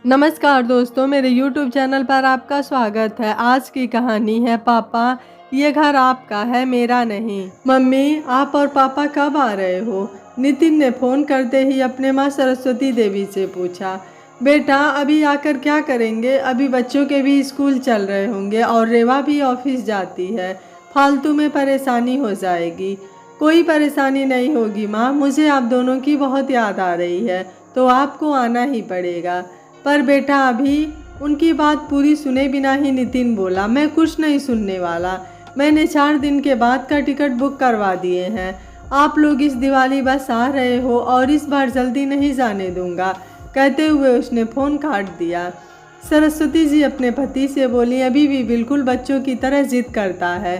नमस्कार दोस्तों, मेरे YouTube चैनल पर आपका स्वागत है। आज की कहानी है पापा ये घर आपका है मेरा नहीं। मम्मी, आप और पापा कब आ रहे हो? नितिन ने फ़ोन करते ही अपने माँ सरस्वती देवी से पूछा। बेटा, अभी आकर क्या करेंगे? अभी बच्चों के भी स्कूल चल रहे होंगे और रेवा भी ऑफिस जाती है। फालतू में परेशानी हो जाएगी। कोई परेशानी नहीं होगी माँ, मुझे आप दोनों की बहुत याद आ रही है, तो आपको आना ही पड़ेगा। पर बेटा, अभी उनकी बात पूरी सुने बिना ही नितिन बोला, मैं कुछ नहीं सुनने वाला। मैंने 4 दिन के बाद का टिकट बुक करवा दिए हैं। आप लोग इस दिवाली बस आ रहे हो और इस बार जल्दी नहीं जाने दूंगा। कहते हुए उसने फ़ोन काट दिया। सरस्वती जी अपने पति से बोली, अभी भी बिल्कुल बच्चों की तरह जिद करता है।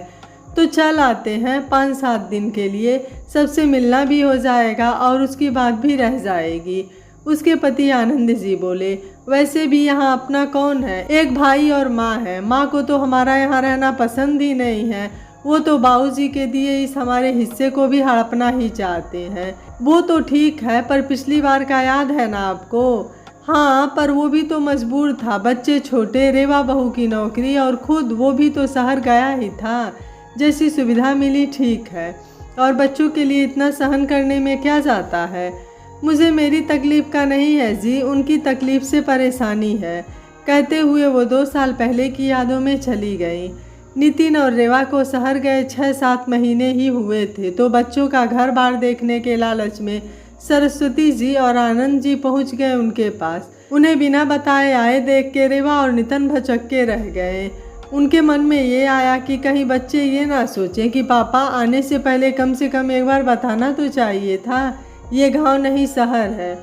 तो चल आते हैं 5-7 दिन के लिए, सबसे मिलना भी हो जाएगा और उसकी बात भी रह जाएगी। उसके पति आनंद जी बोले, वैसे भी यहाँ अपना कौन है? एक भाई और माँ है। माँ को तो हमारा यहाँ रहना पसंद ही नहीं है। वो तो बाबूजी के दिए इस हमारे हिस्से को भी हड़पना ही चाहते हैं। वो तो ठीक है, पर पिछली बार का याद है ना आपको? हाँ, पर वो भी तो मजबूर था। बच्चे छोटे, रेवा बहू की नौकरी और खुद वो भी तो शहर गया ही था। जैसी सुविधा मिली ठीक है, और बच्चों के लिए इतना सहन करने में क्या जाता है? मुझे मेरी तकलीफ़ का नहीं है जी, उनकी तकलीफ़ से परेशानी है। कहते हुए वो 2 साल पहले की यादों में चली गई। नितिन और रेवा को शहर गए 6-7 महीने ही हुए थे, तो बच्चों का घर बार देखने के लालच में सरस्वती जी और आनंद जी पहुंच गए उनके पास। उन्हें बिना बताए आए देख के रेवा और नितिन भचक्के रह गए। उनके मन में ये आया कि कहीं बच्चे ये ना सोचें कि पापा आने से पहले कम से कम एक बार बताना तो चाहिए था, ये गांव नहीं शहर है।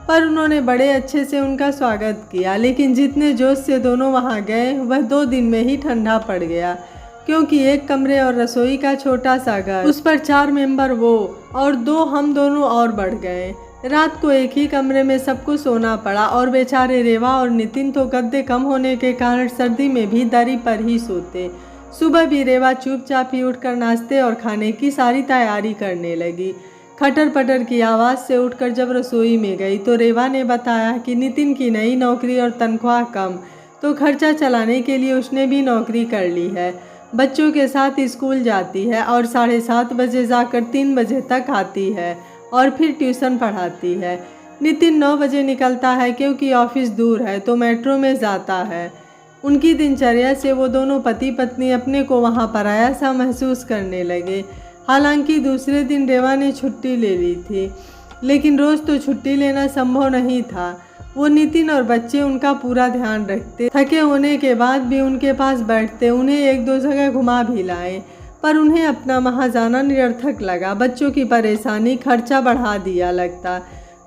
पर उन्होंने बड़े अच्छे से उनका स्वागत किया, लेकिन जितने जोश से दोनों वहां गए वह 2 दिन में ही ठंडा पड़ गया, क्योंकि एक कमरे और रसोई का छोटा सा घर, उस पर 4 मेंबर वो और 2 हम दोनों और बढ़ गए। रात को एक ही कमरे में सबको सोना पड़ा और बेचारे रेवा और नितिन तो गद्दे कम होने के कारण सर्दी में भी दरी पर ही सोते। सुबह भी रेवा चुपचाप ही उठकर नाश्ते और खाने की सारी तैयारी करने लगी। खटर पटर की आवाज़ से उठकर जब रसोई में गई तो रेवा ने बताया कि नितिन की नई नौकरी और तनख्वाह कम, तो खर्चा चलाने के लिए उसने भी नौकरी कर ली है। बच्चों के साथ स्कूल जाती है और 7:30 बजे जाकर 3 बजे तक आती है और फिर ट्यूशन पढ़ाती है। नितिन 9 बजे निकलता है, क्योंकि ऑफिस दूर है तो मेट्रो में जाता है। उनकी दिनचर्या से वो दोनों पति पत्नी अपने को वहाँ पराया सा महसूस करने लगे। हालांकि दूसरे दिन रेवा ने छुट्टी ले ली थी, लेकिन रोज़ तो छुट्टी लेना संभव नहीं था। वो नितिन और बच्चे उनका पूरा ध्यान रखते, थके होने के बाद भी उनके पास बैठते, उन्हें 1-2 जगह घुमा भी लाए, पर उन्हें अपना वहाँ जाना निरर्थक लगा। बच्चों की परेशानी खर्चा बढ़ा दिया लगता।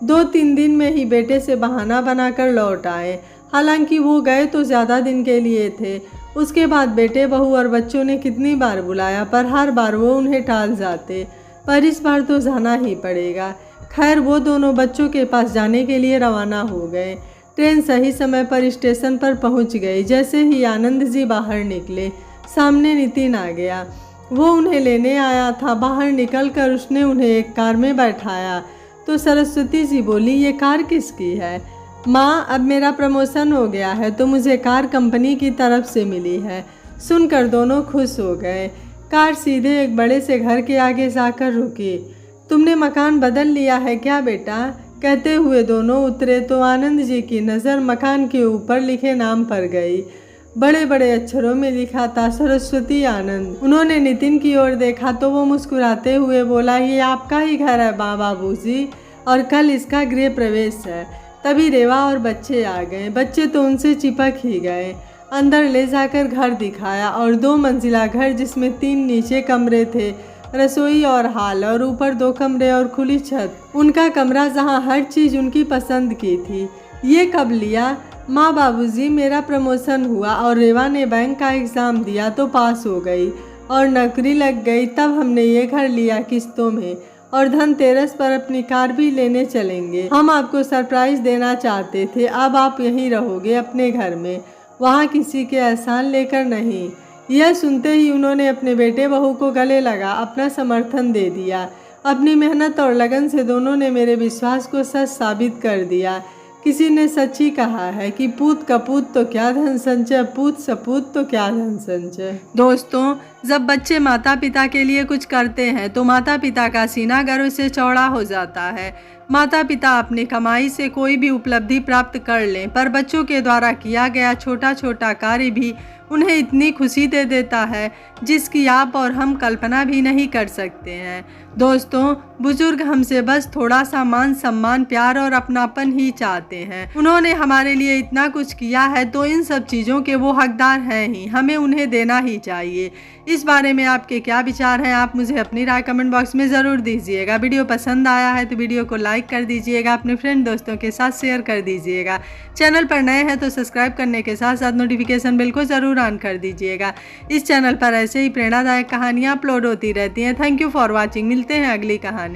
2-3 दिन में ही बेटे से बहाना बनाकर लौट आए। हालांकि वो गए तो ज़्यादा दिन के लिए थे। उसके बाद बेटे, बहू और बच्चों ने कितनी बार बुलाया, पर हर बार वो उन्हें टाल जाते। पर इस बार तो जाना ही पड़ेगा। खैर, वो दोनों बच्चों के पास जाने के लिए रवाना हो गए। ट्रेन सही समय पर स्टेशन पर पहुंच गई। जैसे ही आनंद जी बाहर निकले, सामने नितिन आ गया। वो उन्हें लेने आया था। बाहर निकलकर उसने उन्हें एक कार में बैठाया तो सरस्वती जी बोली, ये कार किसकी है? माँ, अब मेरा प्रमोशन हो गया है तो मुझे कार कंपनी की तरफ से मिली है। सुनकर दोनों खुश हो गए। कार सीधे एक बड़े से घर के आगे जाकर रुकी। तुमने मकान बदल लिया है क्या बेटा? कहते हुए दोनों उतरे तो आनंद जी की नज़र मकान के ऊपर लिखे नाम पर गई। बड़े बड़े अक्षरों में लिखा था, सरस्वती आनंद। उन्होंने नितिन की ओर देखा तो वो मुस्कुराते हुए बोला, ये आपका ही घर है बाबूजी, और कल इसका गृह प्रवेश है। तभी रेवा और बच्चे आ गए। बच्चे तो उनसे चिपक ही गए। अंदर ले जाकर घर दिखाया, और 2 मंजिला घर जिसमें 3 नीचे कमरे थे, रसोई और हाल, और ऊपर 2 कमरे और खुली छत। उनका कमरा जहाँ हर चीज़ उनकी पसंद की थी। ये कब लिया? माँ, बाबूजी, मेरा प्रमोशन हुआ और रेवा ने बैंक का एग्ज़ाम दिया तो पास हो गई और नौकरी लग गई, तब हमने ये घर लिया किस्तों में, और धनतेरस पर अपनी कार भी लेने चलेंगे। हम आपको सरप्राइज देना चाहते थे। अब आप यहीं रहोगे अपने घर में, वहाँ किसी के एहसान लेकर नहीं। यह सुनते ही उन्होंने अपने बेटे बहू को गले लगा अपना समर्थन दे दिया। अपनी मेहनत और लगन से दोनों ने मेरे विश्वास को सच साबित कर दिया। किसी ने सच ही कहा है कि पूत कपूत तो क्या धन संचय, पूत सपूत तो क्या धन संचय। दोस्तों, जब बच्चे माता पिता के लिए कुछ करते हैं तो माता पिता का सीना गर्व से चौड़ा हो जाता है। माता पिता अपनी कमाई से कोई भी उपलब्धि प्राप्त कर लें, पर बच्चों के द्वारा किया गया छोटा छोटा कार्य भी उन्हें इतनी खुशी दे देता है जिसकी आप और हम कल्पना भी नहीं कर सकते हैं। दोस्तों, बुजुर्ग हमसे बस थोड़ा सा मान सम्मान, प्यार और अपनापन ही चाहते हैं। उन्होंने हमारे लिए इतना कुछ किया है तो इन सब चीज़ों के वो हकदार हैं ही, हमें उन्हें देना ही चाहिए। इस बारे में आपके क्या विचार हैं, आप मुझे अपनी राय कमेंट बॉक्स में ज़रूर दीजिएगा। वीडियो पसंद आया है तो वीडियो को लाइक कर दीजिएगा, अपने फ्रेंड दोस्तों के साथ शेयर कर दीजिएगा। चैनल पर नए हैं तो सब्सक्राइब करने के साथ साथ नोटिफिकेशन बेल को ज़रूर ऑन कर दीजिएगा। इस चैनल पर ऐसे ही प्रेरणादायक कहानियाँ अपलोड होती रहती हैं। Thank you for watching. मिलते हैं अगली कहानी।